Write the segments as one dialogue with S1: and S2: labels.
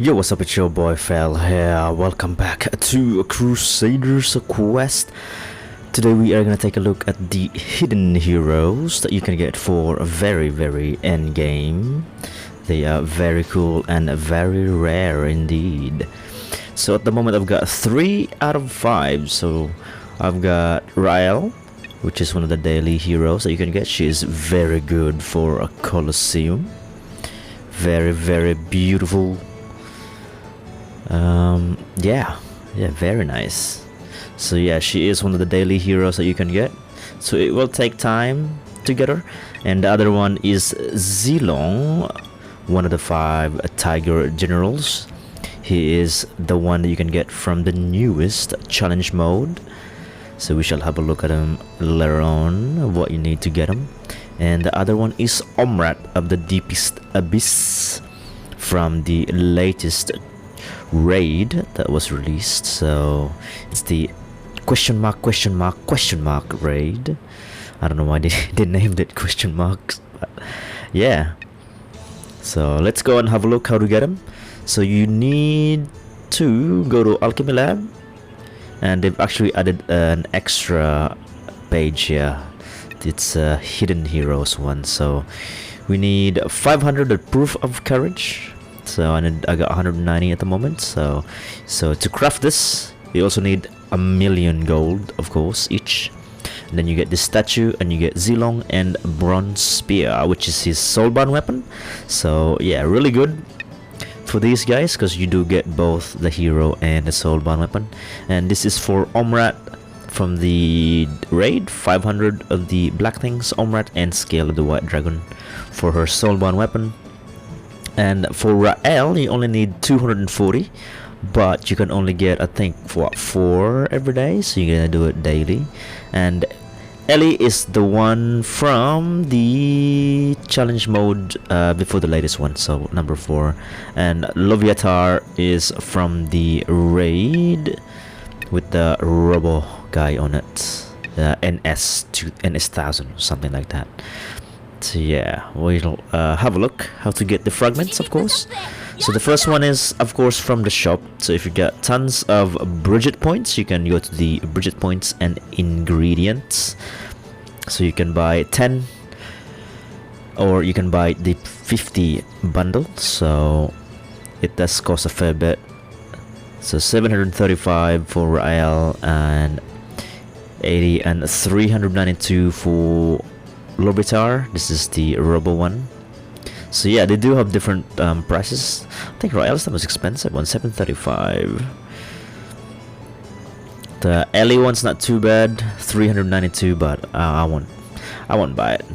S1: Yo, what's up? It's your boy Fel here. Welcome back to Crusaders Quest. Today we are gonna take a look at the hidden heroes that you can get for a very end game. They are very cool and very rare indeed. So at the moment I've got 3 out of 5. So I've got Rael, which is one of the daily heroes that you can get. She is very good for a Colosseum. Very beautiful. Yeah, very nice. So yeah, she is one of the daily heroes that you can get, so it will take time to get her. And the other one is Zeelong, one of the 5 tiger generals. He is the one that you can get from the newest challenge mode, so we shall have a look at him later on, what you need to get him. And the other one is Omrat of the deepest abyss, from the latest raid that was released. So it's the question mark raid. I don't know why they named it question marks, but yeah. So let's go and have a look how to get them. So you need to go to Alchemy Lab, and they've actually added an extra page here. It's a hidden heroes one. So we need 500 proof of courage. So I got 190 at the moment. So to craft this, you also need 1,000,000 gold, of course, each. And then you get this statue, and you get Zeelong and bronze spear, which is his soulbound weapon. So yeah, really good for these guys, because you do get both the hero and the soulbound weapon. And this is for Omrat from the raid, 500 of the black things Omrat, and scale of the white dragon for her soulbound weapon. And for Rael, you only need 240, but you can only get, I think, 4 every day, so you're gonna do it daily. And Ellie is the one from the challenge mode before the latest one, so number 4. And Laviatar is from the raid with the robo guy on it, NS1000 or something like that. So yeah, we'll have a look how to get the fragments, of course. So the first one is, of course, from the shop. So if you got tons of budget points, you can go to the budget points and ingredients. So you can buy 10, or you can buy the 50 bundle. So it does cost a fair bit. So 735 for Rael, and 80 and 392 for Laviatar. This is the robo one. So yeah, they do have different prices. I think Rael's the most expensive one, 735. The Ellie one's not too bad, 392, but I won't buy it.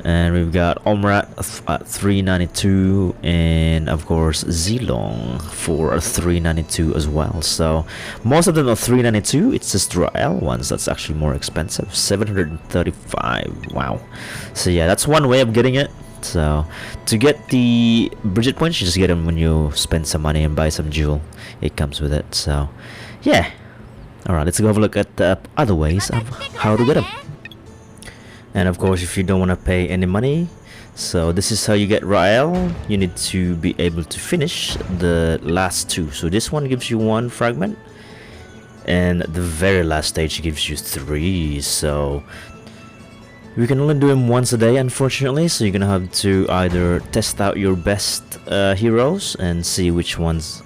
S1: And we've got Omrat at 392, and of course Zeelong for 392 as well. So most of them are 392. It's just Rael ones that's actually more expensive, 735. Wow. So yeah, that's one way of getting it. So to get the budget points, you just get them when you spend some money and buy some jewel. It comes with it. So yeah. Alright, let's go have a look at the other ways of how to get them. And of course, if you don't want to pay any money, so this is how you get Rael. You need to be able to finish the last 2. So this one gives you 1 fragment, and the very last stage gives you 3. So we can only do him once a day, unfortunately. So you're gonna have to either test out your best heroes and see which ones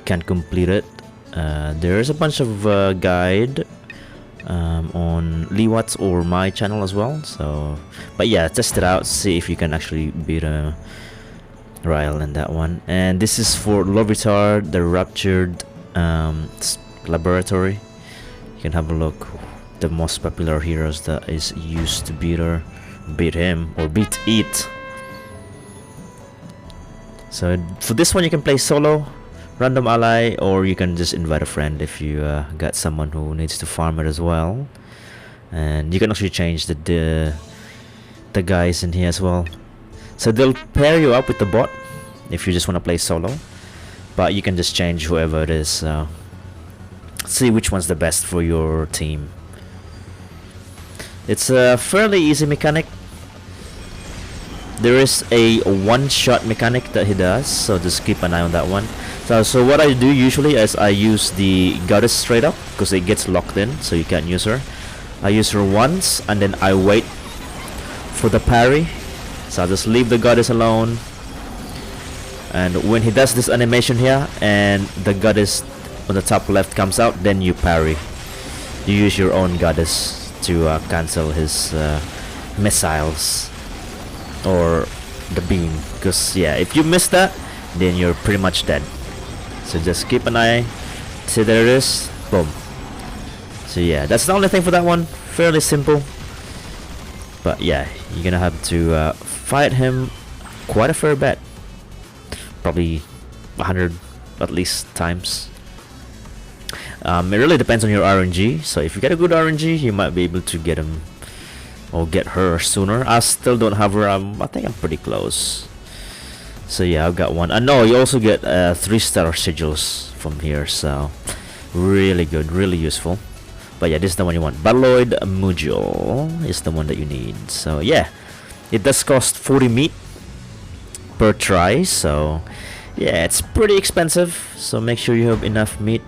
S1: can complete it. There's a bunch of guide on Liwat's or my channel as well. So but yeah, test it out, see if you can actually beat Rael in that one. And this is for Laviatar, the raptured laboratory. You can have a look, the most popular heroes that is used to beat him or beat it. So for this one, you can play solo, random ally, or you can just invite a friend if you got someone who needs to farm it as well. And you can actually change the guys in here as well. So they'll pair you up with the bot if you just want to play solo, but you can just change whoever it is. So see which one's the best for your team. It's a fairly easy mechanic. there is a one-shot mechanic that he does, so just keep an eye on that one. So what I do usually is I use the goddess straight up because it gets locked in, so you can't use her. I use her once and then I wait for the parry, so I'll just leave the goddess alone, and when he does this animation here and the goddess on the top left comes out, then you parry. You use your own goddess to cancel his missiles or the beam, because yeah, if you miss that then you're pretty much dead. So just keep an eye. See, there it is, boom. So yeah, that's the only thing for that one. Fairly simple, but yeah, you're gonna have to fight him quite a fair bit, probably 100 at least times. It really depends on your RNG, so if you get a good RNG you might be able to get him or get her sooner. I still don't have her. I think I'm pretty close. So yeah, I've got one. I know you also get 3-star sigils from here, so really good, really useful. But yeah, this is the one you want. BATTLELOID module is the one that you need. So yeah, it does cost 40 meat per try, so yeah, it's pretty expensive, so make sure you have enough meat.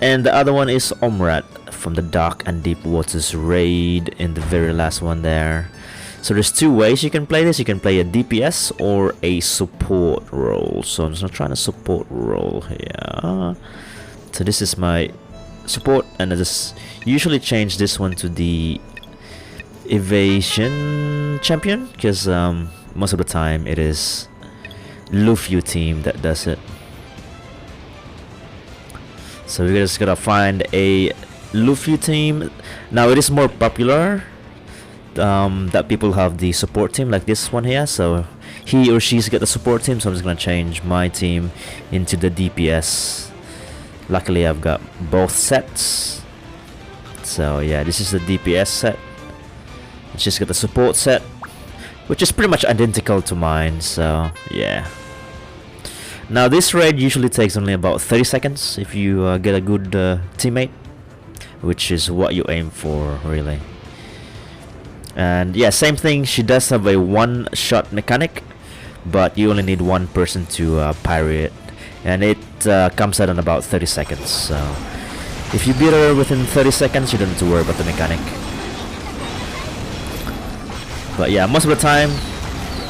S1: And the other one is Omrat from the Dark and Deep Waters raid, in the very last one there. So there's two ways you can play this. You can play a DPS or a support role. So I'm just trying to support role here. So this is my support, and I just usually change this one to the evasion champion, because most of the time it is Luffy team that does it. So we're just gonna find a Luffy team. Now it is more popular that people have the support team like this one here, so he or she's got the support team, so I'm just gonna change my team into the DPS. Luckily I've got both sets, so yeah, this is the DPS set. She's got the support set, which is pretty much identical to mine, so yeah. Now this raid usually takes only about 30 seconds if you get a good teammate, which is what you aim for really. And yeah, same thing, she does have a one-shot mechanic, but you only need one person to parry it, and it comes out in about 30 seconds. So if you beat her within 30 seconds, you don't need to worry about the mechanic. But yeah, most of the time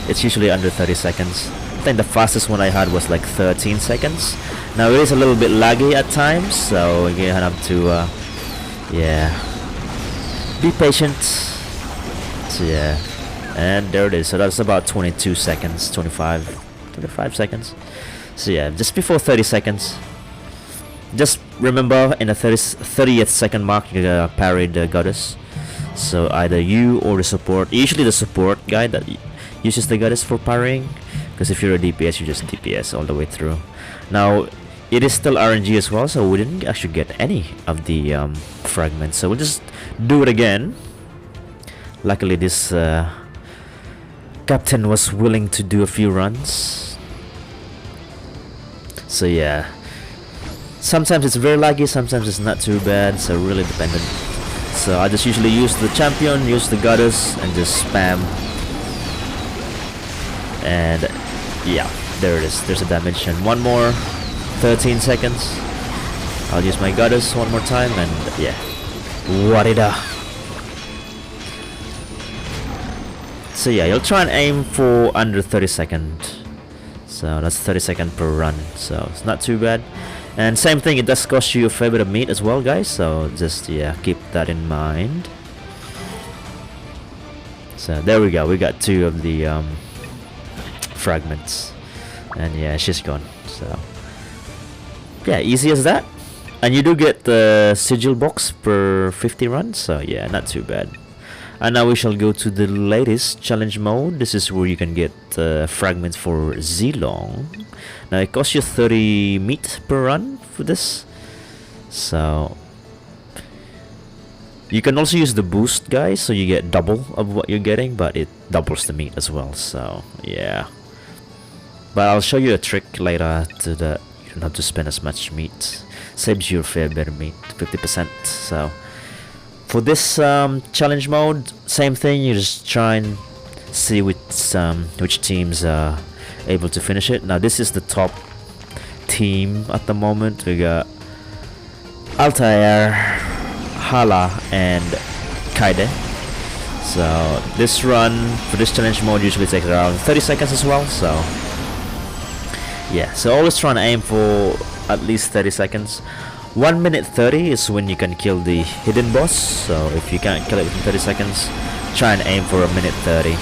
S1: it's usually under 30 seconds. I think the fastest one I had was like 13 seconds. Now it is a little bit laggy at times, so you have to yeah, be patient. So yeah, and there it is. So that's about 22 seconds, 25 seconds. So yeah, just before 30 seconds. Just remember, in the 30th second mark you gotta parry the goddess. So either you or the support, usually the support guy that uses the goddess for parrying, because if you're a DPS you just DPS all the way through. Now it is still RNG as well, so we didn't actually get any of the fragments, so we'll just do it again. Luckily this captain was willing to do a few runs. So yeah, sometimes it's very laggy, sometimes it's not too bad, so really dependent. So I just usually use the champion, use the goddess, and just spam. And yeah, there it is, there's a damage. And one more, 13 seconds. I'll use my goddess one more time, and yeah, warida. So yeah, you'll try and aim for under 30 seconds. So that's 30 seconds per run, so it's not too bad. And same thing, it does cost you a fair bit of meat as well, guys, so just yeah, keep that in mind. So there we go, we got two of the fragments, and yeah, she's gone. So yeah, easy as that. And you do get the sigil box per 50 runs, so yeah, not too bad. And now we shall go to the latest challenge mode. This is where you can get fragments for Zeelong. Now it costs you 30 meat per run for this, so you can also use the boost, guys, so you get double of what you're getting, but it doubles the meat as well. So yeah, but I'll show you a trick later to that you don't have to spend as much meat. Saves you a fair bit of meat, 50%. So for this challenge mode, same thing, you just try and see which teams are able to finish it. Now this is the top team at the moment. We got Altair, Hala, and Kaide. So this run for this challenge mode usually takes around 30 seconds as well. So yeah, so always try and aim for at least 30 seconds. 1 minute 30 is when you can kill the hidden boss. So if you can't kill it within 30 seconds, try and aim for 1 minute 30.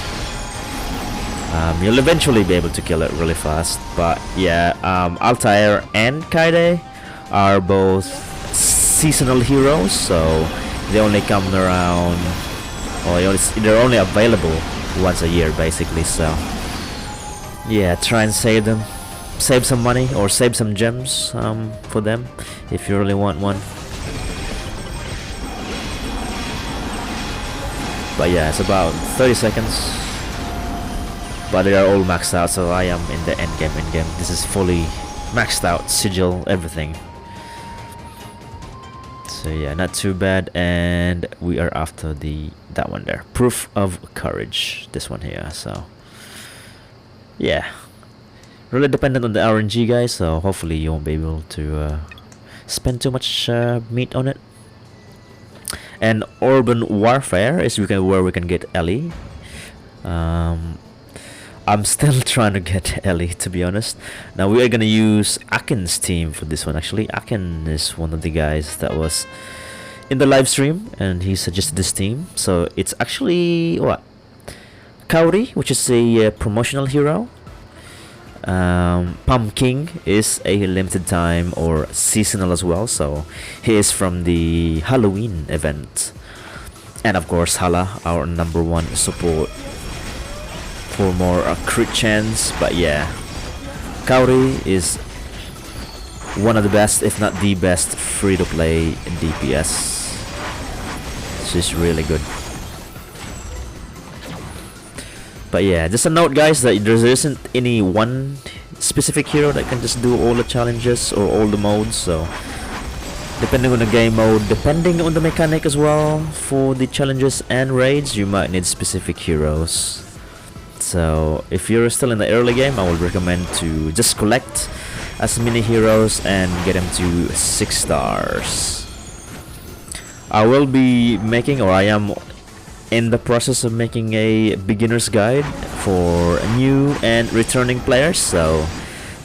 S1: You'll eventually be able to kill it really fast. But yeah, Altair and Kaide are both seasonal heroes, so they only come around, or they're only available once a year basically. So yeah, try and save them, save some money or save some gems for them if you really want one. But yeah, it's about 30 seconds. But they are all maxed out, so I am in the end game. This is fully maxed out, sigil, everything. So yeah, not too bad. And we are after that one there, proof of courage, this one here. So yeah, really dependent on the RNG, guys, so hopefully you won't be able to spend too much meat on it. And urban warfare is where we can get Ellie. I'm still trying to get Ellie, to be honest. Now we are gonna use Aken's team for this one. Actually, Aken is one of the guys that was in the live stream, and he suggested this team. So it's actually what, Kauri, which is a promotional hero. Pumpkin is a limited time or seasonal as well, so he is from the Halloween event. And of course Hala, our #1 support for more crit chance. But yeah, Kauri is one of the best, if not the best, free-to-play DPS. She's really good. But yeah, just a note, guys, that there isn't any one specific hero that can just do all the challenges or all the modes. So depending on the game mode, depending on the mechanic as well for the challenges and raids, you might need specific heroes. So if you're still in the early game, I would recommend to just collect as many heroes and get them to 6 stars. I will be making, or I am in the process of making, a beginner's guide for new and returning players, so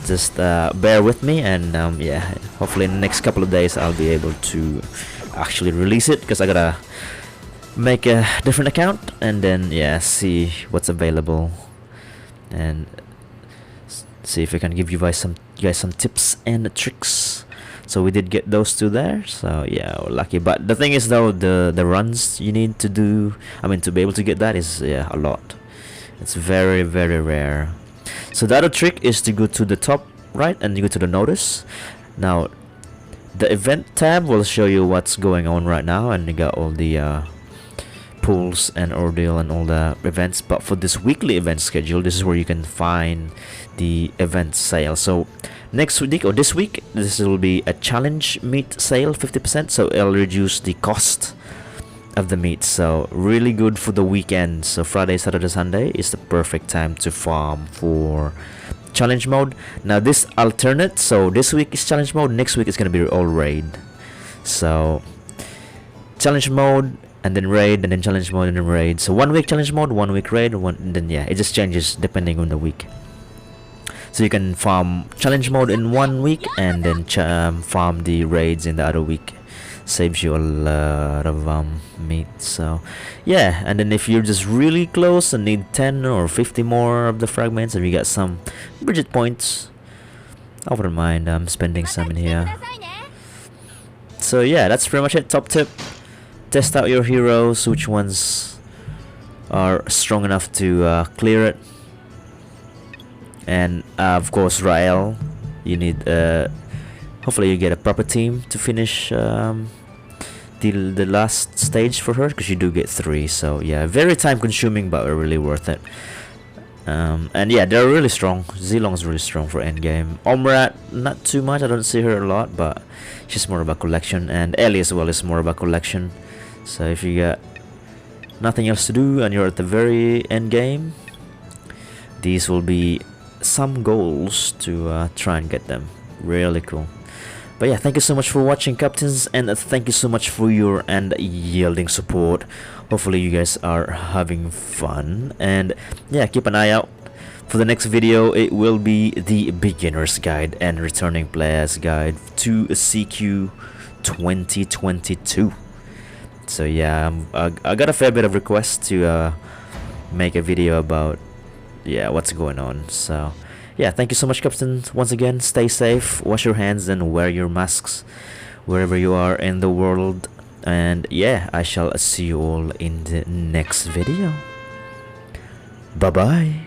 S1: just bear with me. And yeah, hopefully in the next couple of days I'll be able to actually release it, because I gotta make a different account and then yeah, see what's available and see if I can give you guys some tips and tricks. So we did get those two there, so yeah, we're lucky. But the thing is though, the runs you need to do, I mean to be able to get that, is yeah, a lot. It's very rare. So the other trick is to go to the top right and you go to the notice. Now the event tab will show you what's going on right now, and you got all the pools and ordeal and all the events. But for this weekly event schedule, this is where you can find the event sale. So next week, or this week, this will be a challenge meat sale, 50%, so it'll reduce the cost of the meat. So really good for the weekend. So Friday, Saturday, Sunday is the perfect time to farm for challenge mode. Now this alternate, so this week is challenge mode, next week is going to be all raid. So challenge mode and then raid, and then challenge mode and then raid. So 1 week challenge mode, 1 week raid, and then yeah, it just changes depending on the week. So you can farm challenge mode in 1 week and then farm the raids in the other week. Saves you a lot of meat. So yeah, and then if you're just really close and need 10 or 50 more of the fragments, and you got some budget points, I wouldn't mind spending some in here. So yeah, that's pretty much it. Top tip: test out your heroes, which ones are strong enough to clear it. And of course Rael, you need hopefully you get a proper team to finish the last stage for her, because you do get 3. So yeah, very time consuming but really worth it. And yeah, they're really strong. Zeelong's really strong for endgame. Omrat, not too much, I don't see her a lot, but she's more about collection. And Ellie as well is more about collection. So if you got nothing else to do and you're at the very end game, these will be some goals to try and get them. Really cool. But yeah, thank you so much for watching, captains, and thank you so much for your unyielding support. Hopefully you guys are having fun, and yeah, keep an eye out for the next video. It will be the beginner's guide and returning players guide to CQ 2022. So yeah, I got a fair bit of requests to make a video about what's going on. So yeah, thank you so much, captain. Once again, stay safe, wash your hands, and wear your masks wherever you are in the world. And yeah, I shall see you all in the next video. Bye bye.